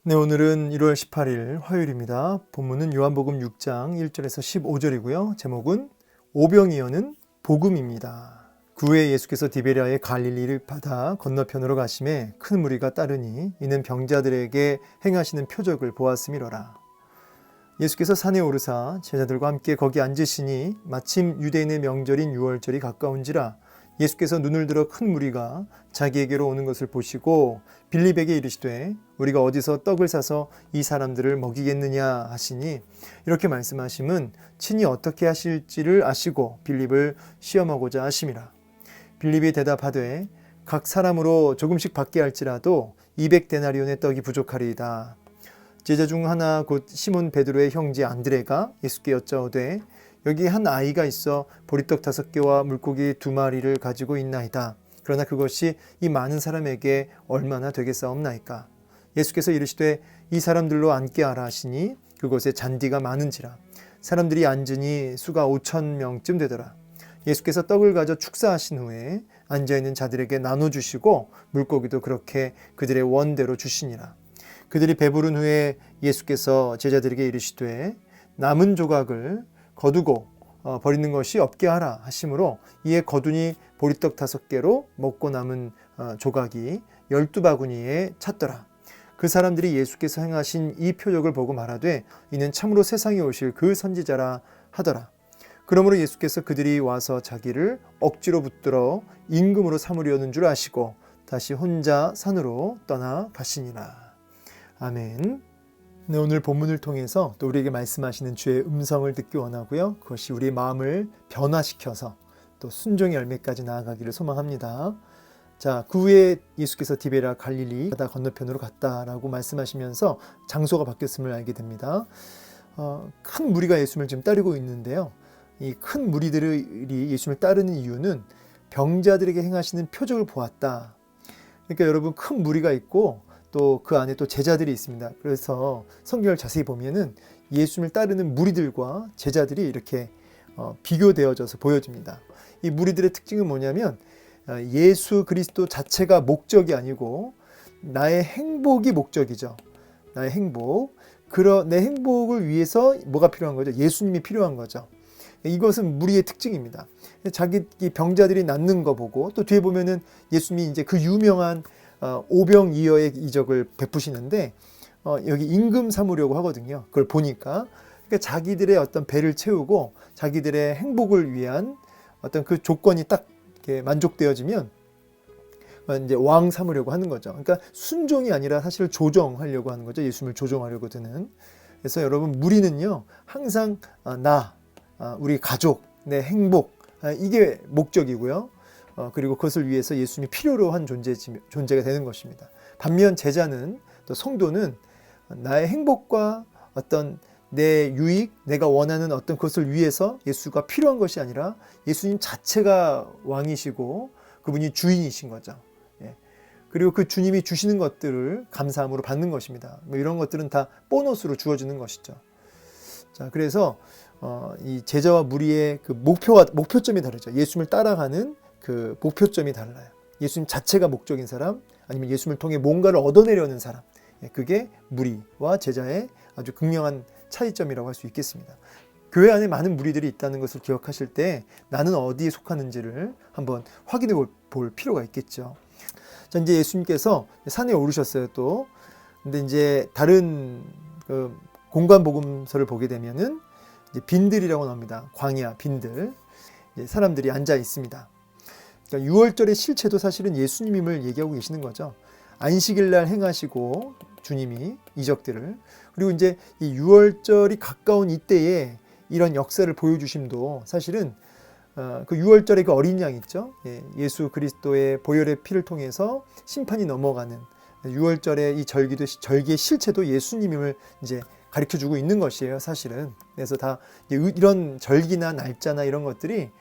네, 오늘은 1월 18일 화요일입니다. 본문은 요한복음 6장 1절에서 15절이고요. 제목은 오병이어는 복음입니다. 그 후에 예수께서 디베랴의 갈릴리를 바다 건너편으로 가심에 큰 무리가 따르니 이는 병자들에게 행하시는 표적을 보았음이로라. 예수께서 산에 오르사 제자들과 함께 거기 앉으시니 마침 유대인의 명절인 유월절이 가까운지라 예수께서 눈을 들어 큰 무리가 자기에게로 오는 것을 보시고 빌립에게 이르시되 우리가 어디서 떡을 사서 이 사람들을 먹이겠느냐 하시니 이렇게 말씀하심은 친히 어떻게 하실지를 아시고 빌립을 시험하고자 하심이라. 빌립이 대답하되 각 사람으로 조금씩 받게 할지라도 200데나리온의 떡이 부족하리이다. 제자 중 하나 곧 시몬 베드로의 형제 안드레가 예수께 여짜오되 여기 한 아이가 있어 보리떡 5개와 물고기 2마리를 가지고 있나이다. 그러나 그것이 이 많은 사람에게 얼마나 되겠사옵나이까. 예수께서 이르시되 이 사람들로 앉게 하라 하시니 그곳에 잔디가 많은지라 사람들이 앉으니 수가 5,000명쯤 되더라. 예수께서 떡을 가져 축사하신 후에 앉아있는 자들에게 나눠주시고 물고기도 그렇게 그들의 원대로 주시니라. 그들이 배부른 후에 예수께서 제자들에게 이르시되 남은 조각을 거두고 버리는 것이 없게 하라 하심으로 이에 거두니 보리떡 5개로 먹고 남은 조각이 12바구니에 찼더라. 그 사람들이 예수께서 행하신 이 표적을 보고 말하되 이는 참으로 세상에 오실 그 선지자라 하더라. 그러므로 예수께서 그들이 와서 자기를 억지로 붙들어 임금으로 삼으려는 줄 아시고 다시 혼자 산으로 떠나 가시니라. 아멘. 네, 오늘 본문을 통해서 또 우리에게 말씀하시는 주의 음성을 듣기 원하고요. 그것이 우리의 마음을 변화시켜서 또 순종의 열매까지 나아가기를 소망합니다. 자, 그 후에 예수께서 디베랴 갈릴리 바다 건너편으로 갔다라고 말씀하시면서 장소가 바뀌었음을 알게 됩니다. 큰 무리가 예수님을 지금 따르고 있는데요. 이 큰 무리들이 예수님을 따르는 이유는 병자들에게 행하시는 표적을 보았다. 그러니까 여러분 큰 무리가 있고 또 그 안에 또 제자들이 있습니다. 그래서 성경을 자세히 보면은 예수님을 따르는 무리들과 제자들이 이렇게 비교되어져서 보여집니다. 이 무리들의 특징은 뭐냐면 예수 그리스도 자체가 목적이 아니고 나의 행복이 목적이죠. 나의 행복. 내 행복을 위해서 뭐가 필요한 거죠? 예수님이 필요한 거죠. 이것은 무리의 특징입니다. 자기 병자들이 낫는 거 보고 또 뒤에 보면은 예수님이 이제 그 유명한 오병이어의 이적을 베푸시는데 여기 임금 삼으려고 하거든요. 그걸 보니까 그러니까 자기들의 어떤 배를 채우고 자기들의 행복을 위한 어떤 그 조건이 딱 이렇게 만족되어지면 이제 왕 삼으려고 하는 거죠. 그러니까 순종이 아니라 사실 조정하려고 하는 거죠. 예수님을 조정하려고 드는. 그래서 여러분 무리는요 항상 우리 가족, 내 행복 이게 목적이고요. 그리고 그것을 위해서 예수님이 필요로 한 존재가 되는 것입니다. 반면 제자는 또 성도는 나의 행복과 어떤 내 유익, 내가 원하는 어떤 것을 위해서 예수가 필요한 것이 아니라 예수님 자체가 왕이시고 그분이 주인이신 거죠. 그리고 그 주님이 주시는 것들을 감사함으로 받는 것입니다. 이런 것들은 다 보너스로 주어지는 것이죠. 자, 그래서 이 제자와 무리의 그 목표점이 다르죠. 예수님을 따라가는 그 목표점이 달라요. 예수님 자체가 목적인 사람, 아니면 예수님을 통해 뭔가를 얻어내려는 사람. 그게 무리와 제자의 아주 극명한 차이점이라고 할 수 있겠습니다. 교회 안에 많은 무리들이 있다는 것을 기억하실 때 나는 어디에 속하는지를 한번 확인해 볼 필요가 있겠죠. 자, 이제 예수님께서 산에 오르셨어요, 또. 근데 이제 다른 그 공간 복음서를 보게 되면은 이제 빈들이라고 나옵니다. 광야, 빈들. 이제 사람들이 앉아 있습니다. 그러니까 6월절의 실체도 사실은 예수님임을 얘기하고 계시는 거죠. 안식일 날 행하시고 주님이 이적들을, 그리고 이제 이 6월절이 가까운 이때에 이런 역사를 보여주심도 사실은 그 6월절의 그 어린 양 있죠. 예수 그리스도의 보혈의 피를 통해서 심판이 넘어가는 6월절의 이 절기의 실체도 예수님임을 이제 가르쳐주고 있는 것이에요, 사실은. 그래서 다 이런 절기나 날짜나 이런 것들이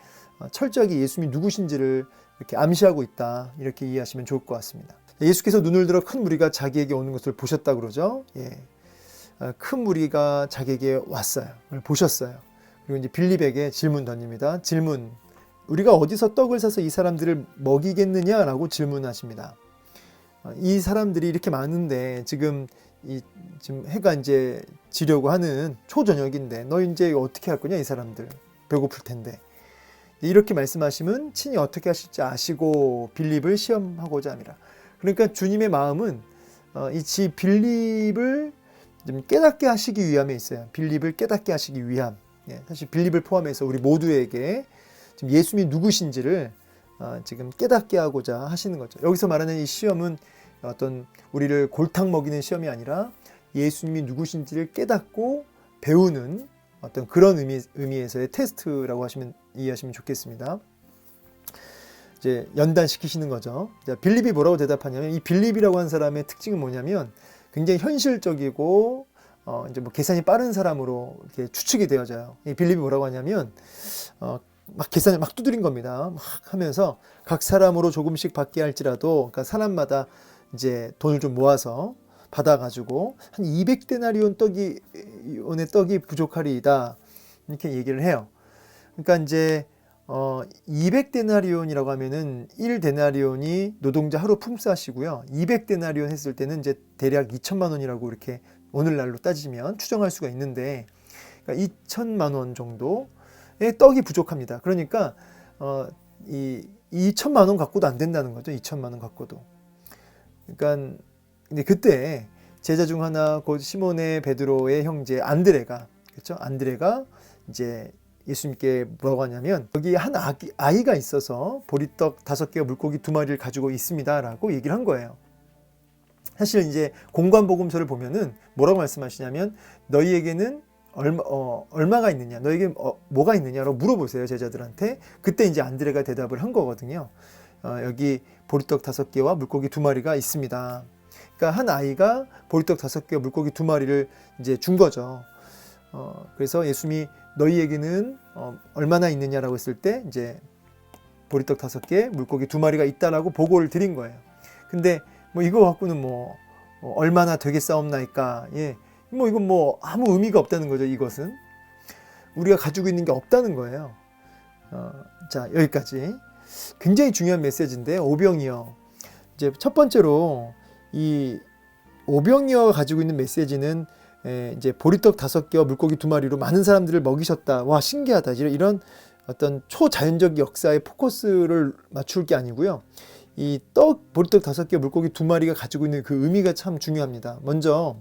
철저하게 예수님이 누구신지를 이렇게 암시하고 있다, 이렇게 이해하시면 좋을 것 같습니다. 예수께서 눈을 들어 큰 무리가 자기에게 오는 것을 보셨다 그러죠. 큰 무리가 자기에게 왔어요. 보셨어요. 그리고 이제 빌립에게 질문 던집니다. 질문. 우리가 어디서 떡을 사서 이 사람들을 먹이겠느냐라고 질문하십니다. 이 사람들이 이렇게 많은데 지금 지금 해가 이제 지려고 하는 초저녁인데 너 이제 어떻게 할 거냐 이 사람들 배고플 텐데 이렇게 말씀하시면 친히 어떻게 하실지 아시고 빌립을 시험하고자 함이라. 그러니까 주님의 마음은 이 빌립을 좀 깨닫게 하시기 위함에 있어요. 빌립을 깨닫게 하시기 위함. 사실 빌립을 포함해서 우리 모두에게 지금 예수님이 누구신지를 지금 깨닫게 하고자 하시는 거죠. 여기서 말하는 이 시험은 어떤 우리를 골탕 먹이는 시험이 아니라 예수님이 누구신지를 깨닫고 배우는 어떤 그런 의미에서의 테스트라고 이해하시면 좋겠습니다. 이제 연단시키시는 거죠. 자, 빌립이 뭐라고 대답하냐면 이 빌립이라고 하는 사람의 특징은 뭐냐면 굉장히 현실적이고 이제 뭐 계산이 빠른 사람으로 이렇게 추측이 되어져요. 이 빌립이 뭐라고 하냐면 막 계산을 막 두드린 겁니다. 막 하면서 각 사람으로 조금씩 받게 할지라도 그러니까 사람마다 이제 돈을 좀 모아서 받아가지고 한 200데나리온 떡이 부족하리이다 이렇게 얘기를 해요. 그러니까 이제 200데나리온이라고 하면은 1데나리온이 노동자 하루 품삯이고요. 200데나리온 했을 때는 이제 대략 2천만 원이라고 이렇게 오늘날로 따지면 추정할 수가 있는데 그러니까 2천만 원 정도의 떡이 부족합니다. 그러니까 이 2천만 원 갖고도 안 된다는 거죠. 2천만 원 갖고도. 그러니까 근데 그때 제자 중 하나 곧 시몬의 베드로의 형제 안드레가 그렇죠? 안드레가 이제 예수님께 뭐라고 하냐면 여기 한 아이가 있어서 보리떡 5개와 물고기 2마리를 가지고 있습니다라고 얘기를 한 거예요. 사실 이제 공관복음서를 보면은 뭐라고 말씀하시냐면 너희에게는 얼마가 있느냐, 너에게 뭐가 있느냐라고 물어보세요 제자들한테. 그때 이제 안드레가 대답을 한 거거든요. 여기 보리떡 5개와 물고기 2마리가 있습니다. 그러니까 한 아이가 보리떡 5개와 물고기 2마리를 이제 준 거죠. 그래서 예수님이 너희에게는 얼마나 있느냐라고 했을 때 이제 보리떡 5개, 물고기 2마리가 있다라고 보고를 드린 거예요. 근데 뭐 이거 갖고는 뭐 얼마나 되겠사옵나이까. 예. 뭐 이건 뭐 아무 의미가 없다는 거죠. 이것은 우리가 가지고 있는 게 없다는 거예요. 자, 여기까지 굉장히 중요한 메시지인데 오병이어. 이제 첫 번째로 이 오병이어가 가지고 있는 메시지는 이제 보리떡 5개와 물고기 2마리로 많은 사람들을 먹이셨다. 와, 신기하다. 이런 어떤 초자연적 역사에 포커스를 맞출 게 아니고요. 이 보리떡 5개와 물고기 2마리가 가지고 있는 그 의미가 참 중요합니다. 먼저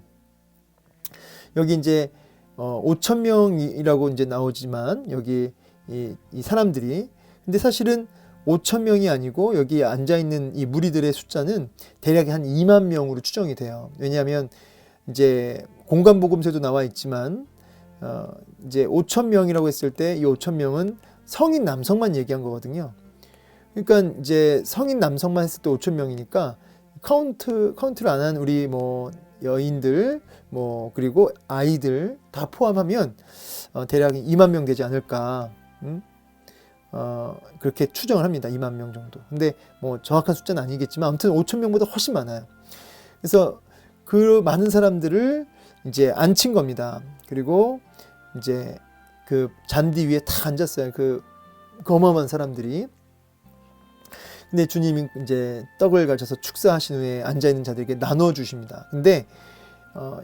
여기 이제 5,000명이라고 이제 나오지만 여기 이 사람들이 근데 사실은 5,000명이 아니고 여기 앉아 있는 이 무리들의 숫자는 대략 한 2만 명으로 추정이 돼요. 왜냐하면 이제 공관복음서에도 나와 있지만 이제 5,000명이라고 했을 때 이 5,000명은 성인 남성만 얘기한 거거든요. 그러니까 이제 성인 남성만 했을 때 5,000명이니까 카운트를 안 한 우리 뭐 여인들 뭐 그리고 아이들 다 포함하면 대략 2만 명 되지 않을까. 그렇게 추정을 합니다. 2만 명 정도. 근데 뭐 정확한 숫자는 아니겠지만 아무튼 5,000명보다 훨씬 많아요. 그래서 그 많은 사람들을 이제 앉힌 겁니다. 그리고 이제 그 잔디 위에 다 앉았어요. 그 어마어마한 사람들이. 근데 주님이 이제 떡을 가져서 축사하신 후에 앉아있는 자들에게 나눠주십니다. 근데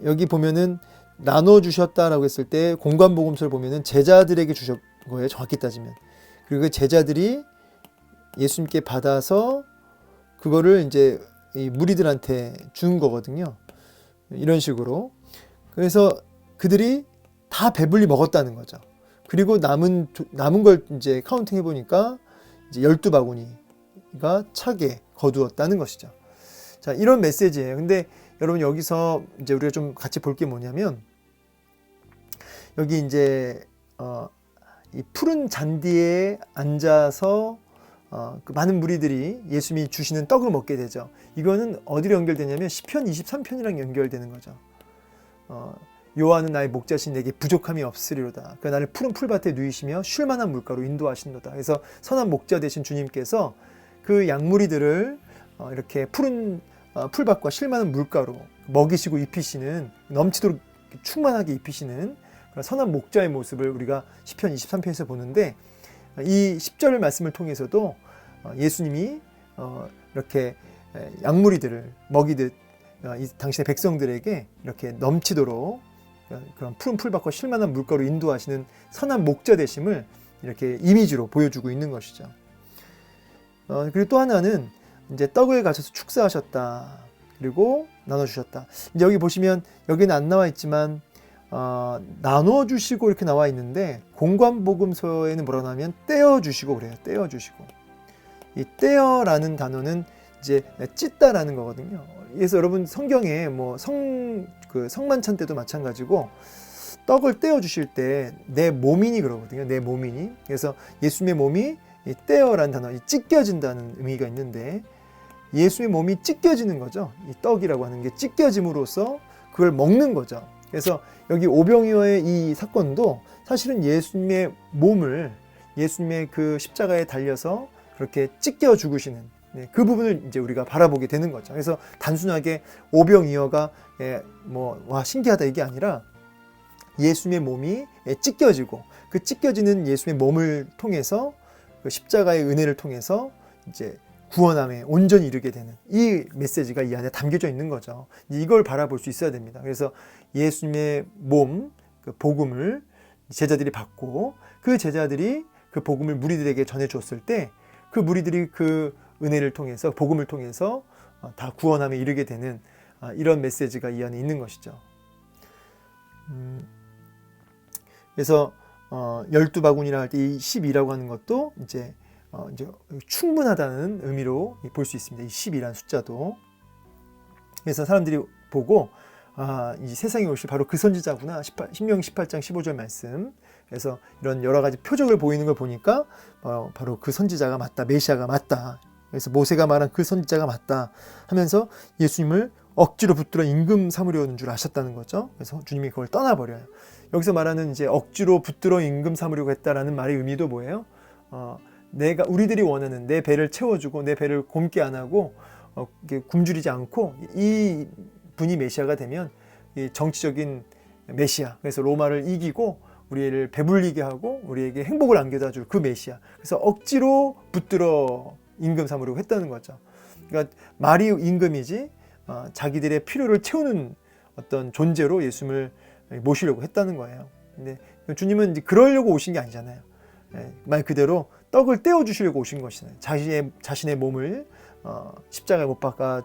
여기 보면은 나눠주셨다라고 했을 때 공관복음서를 보면은 제자들에게 주신 거예요. 정확히 따지면. 그리고 그 제자들이 예수님께 받아서 그거를 이제 이 무리들한테 준 거거든요. 이런 식으로. 그래서 그들이 다 배불리 먹었다는 거죠. 그리고 남은 걸 이제 카운팅 해보니까 이제 12바구니가 차게 거두었다는 것이죠. 자, 이런 메시지예요. 근데 여러분 여기서 이제 우리가 좀 같이 볼 게 뭐냐면 여기 이제 이 푸른 잔디에 앉아서 그 많은 무리들이 예수님이 주시는 떡을 먹게 되죠. 이거는 어디로 연결되냐면 시편 23편이랑 연결되는 거죠. 여호와는 나의 목자신 내게 부족함이 없으리로다. 그러니까 나를 푸른 풀밭에 누이시며 쉴 만한 물가로 인도하시는도다. 그래서 선한 목자 되신 주님께서 그 양무리들을 이렇게 푸른 풀밭과 쉴 만한 물가로 먹이시고 입히시는 넘치도록 충만하게 입히시는 그런 선한 목자의 모습을 우리가 시편 23편에서 보는데 이 10절 말씀을 통해서도 예수님이 이렇게 양무리들을 먹이듯 당신의 백성들에게 이렇게 넘치도록 그런 푸른 풀밭과 쉴만한 물가로 인도하시는 선한 목자 되심을 이렇게 이미지로 보여주고 있는 것이죠. 그리고 또 하나는 이제 떡을 가셔서 축사하셨다. 그리고 나눠주셨다. 이제 여기 보시면 여기는 안 나와 있지만 나눠주시고 이렇게 나와 있는데 공관복음서에는 뭐라고 하면 떼어주시고 그래요. 떼어주시고. 이 떼어라는 단어는 이제 찢다라는 거거든요. 그래서 여러분 성경에 뭐 성만찬 때도 마찬가지고 떡을 떼어 주실 때 내 몸이니 그러거든요. 내 몸이니. 그래서 예수님의 몸이 이 떼어라는 단어, 이 찢겨진다는 의미가 있는데 예수의 몸이 찢겨지는 거죠. 이 떡이라고 하는 게 찢겨짐으로써 그걸 먹는 거죠. 그래서 여기 오병이어의 이 사건도 사실은 예수님의 몸을 예수님의 그 십자가에 달려서 그렇게 찢겨 죽으시는 그 부분을 이제 우리가 바라보게 되는 거죠. 그래서 단순하게 오병이어가 와 신기하다 이게 아니라 예수님의 몸이 찢겨지고 그 찢겨지는 예수님의 몸을 통해서 그 십자가의 은혜를 통해서 이제 구원함에 온전히 이르게 되는 이 메시지가 이 안에 담겨져 있는 거죠. 이걸 바라볼 수 있어야 됩니다. 그래서 예수님의 몸, 그 복음을 제자들이 받고 그 제자들이 그 복음을 무리들에게 전해주었을 때 그 무리들이 그 은혜를 통해서 복음을 통해서 다 구원함에 이르게 되는 이런 메시지가 이 안에 있는 것이죠. 그래서 12바구니라 할 때 이 12라고 하는 것도 이제 충분하다는 의미로 볼 수 있습니다. 이 12라는 숫자도. 그래서 사람들이 보고 이 세상에 오실 바로 그 선지자구나. 신명기 18장 15절 말씀. 그래서 이런 여러 가지 표적을 보이는 걸 보니까 바로 그 선지자가 맞다. 메시아가 맞다. 그래서 모세가 말한 그 선지자가 맞다 하면서 예수님을 억지로 붙들어 임금 삼으려는 줄 아셨다는 거죠. 그래서 주님이 그걸 떠나버려요. 여기서 말하는 이제 억지로 붙들어 임금 삼으려고 했다라는 말의 의미도 뭐예요? 우리들이 원하는 내 배를 채워주고 내 배를 곪게 안 하고 굶주리지 않고 이 분이 메시아가 되면 이 정치적인 메시아, 그래서 로마를 이기고 우리를 배불리게 하고 우리에게 행복을 안겨다 줄 그 메시아. 그래서 억지로 붙들어 임금 삼으려고 했다는 거죠. 그러니까 말이 임금이지 자기들의 필요를 채우는 어떤 존재로 예수님을 모시려고 했다는 거예요. 근데 주님은 이제 그러려고 오신 게 아니잖아요. 말 그대로 떡을 떼어 주시려고 오신 것이잖아요. 자신의 몸을 십자가에 못 박아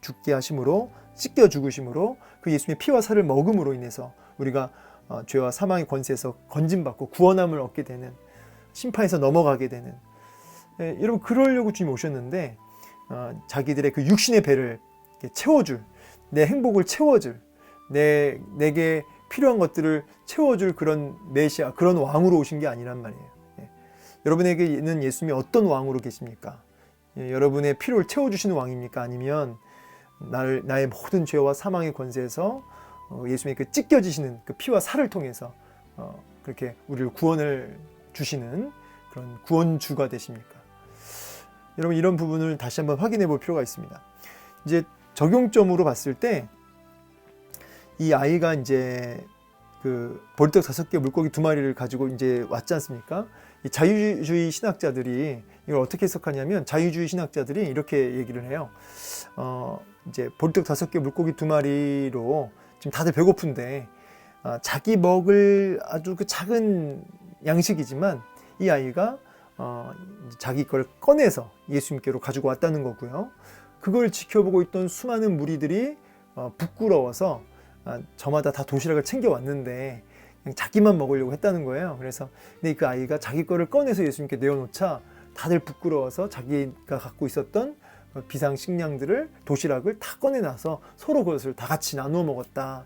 죽게 하심으로 찢겨 죽으심으로 그 예수님의 피와 살을 먹음으로 인해서 우리가 죄와 사망의 권세에서 건짐받고 구원함을 얻게 되는, 심판에서 넘어가게 되는, 여러분 그러려고 주님 오셨는데 자기들의 그 육신의 배를 채워줄, 내 행복을 채워줄, 내게 필요한 것들을 채워줄 그런 메시아, 그런 왕으로 오신 게 아니란 말이에요. 여러분에게는 예수님이 어떤 왕으로 계십니까? 여러분의 필요를 채워주시는 왕입니까? 아니면 나의 모든 죄와 사망의 권세에서 예수님의 그 찢겨지시는 그 피와 살을 통해서 그렇게 우리를 구원을 주시는 그런 구원주가 되십니까? 여러분 이런 부분을 다시 한번 확인해 볼 필요가 있습니다. 이제 적용점으로 봤을 때 이 아이가 이제 그 보리떡 5개 물고기 2마리를 가지고 이제 왔지 않습니까? 이 자유주의 신학자들이 이걸 어떻게 해석하냐면 자유주의 신학자들이 이렇게 얘기를 해요. 이제 보리떡 5개 물고기 2마리로 지금 다들 배고픈데 자기 먹을 아주 그 작은 양식이지만 이 아이가 자기 걸 꺼내서 예수님께로 가지고 왔다는 거고요. 그걸 지켜보고 있던 수많은 무리들이 부끄러워서 저마다 다 도시락을 챙겨왔는데 그냥 자기만 먹으려고 했다는 거예요. 그래서 근데 그 아이가 자기 거를 꺼내서 예수님께 내어놓자 다들 부끄러워서 자기가 갖고 있었던 비상식량들을, 도시락을 다 꺼내놔서 서로 그것을 다 같이 나누어 먹었다.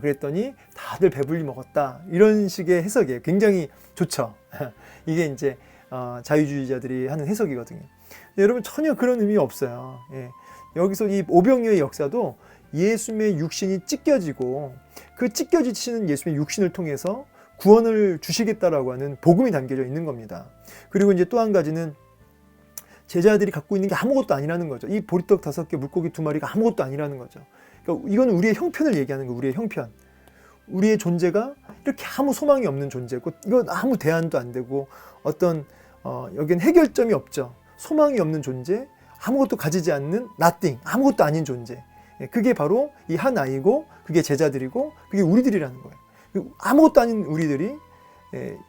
그랬더니 다들 배불리 먹었다. 이런 식의 해석이에요. 굉장히 좋죠. 이게 이제 자유주의자들이 하는 해석이거든요. 여러분 전혀 그런 의미 없어요. 여기서 이 오병이어의 역사도 예수님의 육신이 찢겨지고 그 찢겨지시는 예수님의 육신을 통해서 구원을 주시겠다라고 하는 복음이 담겨져 있는 겁니다. 그리고 이제 또 한 가지는 제자들이 갖고 있는 게 아무것도 아니라는 거죠. 이 보리떡 5개, 물고기 2마리가 아무것도 아니라는 거죠. 그러니까 이건 우리의 형편을 얘기하는 거예요. 우리의 형편. 우리의 존재가 이렇게 아무 소망이 없는 존재고, 이건 아무 대안도 안 되고, 어떤 여기는 해결점이 없죠. 소망이 없는 존재, 아무것도 가지지 않는 nothing, 아무것도 아닌 존재. 그게 바로 이 한 아이고 그게 제자들이고 그게 우리들이라는 거예요. 아무것도 아닌 우리들이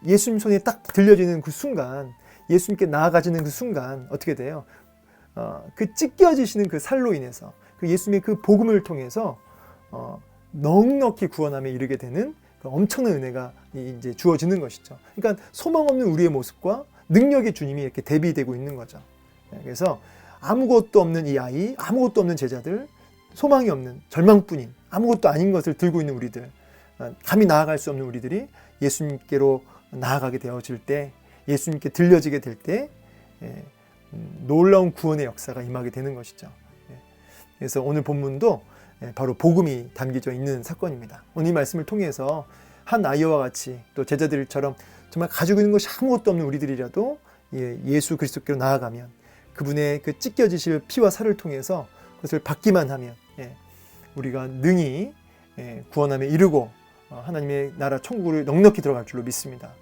예수님 손에 딱 들려지는 그 순간, 예수님께 나아가지는 그 순간 어떻게 돼요? 그 찢겨지시는 그 살로 인해서 그 예수님의 그 복음을 통해서 넉넉히 구원함에 이르게 되는 그 엄청난 은혜가 이제 주어지는 것이죠. 그러니까 소망 없는 우리의 모습과 능력의 주님이 이렇게 대비되고 있는 거죠. 그래서 아무것도 없는 이 아이, 아무것도 없는 제자들, 소망이 없는 절망뿐인 아무것도 아닌 것을 들고 있는 우리들, 감히 나아갈 수 없는 우리들이 예수님께로 나아가게 되어질 때, 예수님께 들려지게 될 때 놀라운 구원의 역사가 임하게 되는 것이죠. 그래서 오늘 본문도 바로 복음이 담겨져 있는 사건입니다. 오늘 이 말씀을 통해서 한 아이와 같이 또 제자들처럼 정말 가지고 있는 것이 아무것도 없는 우리들이라도 예수 그리스도께로 나아가면 그분의 그 찢겨지실 피와 살을 통해서 그것을 받기만 하면 우리가 능히 구원함에 이르고 하나님의 나라 천국을 넉넉히 들어갈 줄로 믿습니다.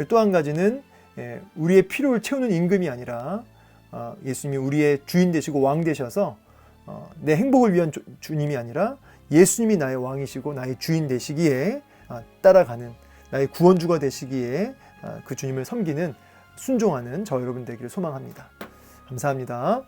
또 한 가지는 우리의 필요를 채우는 임금이 아니라 예수님이 우리의 주인 되시고 왕 되셔서 내 행복을 위한 주님이 아니라 예수님이 나의 왕이시고 나의 주인 되시기에 따라가는 나의 구원주가 되시기에 그 주님을 섬기는 순종하는 저 여러분 되기를 소망합니다. 감사합니다.